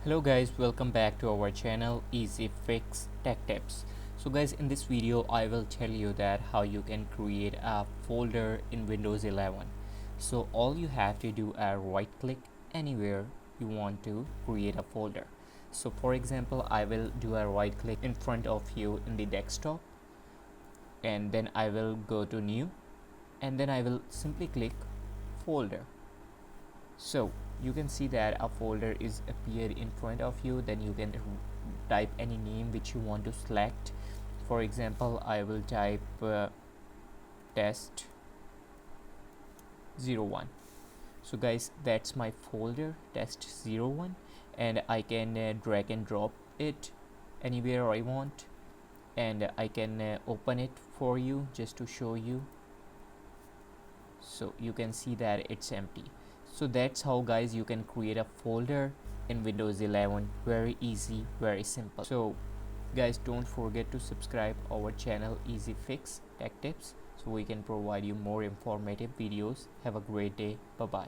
Hello guys, welcome back to our channel Easy Fix Tech Tips. So guys, in this video I will tell you that how you can create a folder in Windows 11. So all you have to do is right click anywhere you want to create a folder. So for example, I will do a right click in front of you in the desktop, and then I will go to new, and then I will simply click folder. So you can see that a folder is appeared in front of you. Then you can type any name which you want to select. For example, I will type test 01. So guys, that's my folder test 01, and I can drag and drop it anywhere I want, and I can open it for you just to show you. So you can see that it's empty. So that's how guys you can create a folder in Windows 11. Very easy, very simple. So guys, don't forget to subscribe our channel Easy Fix Tech Tips so we can provide you more informative videos. Have a great day. Bye bye.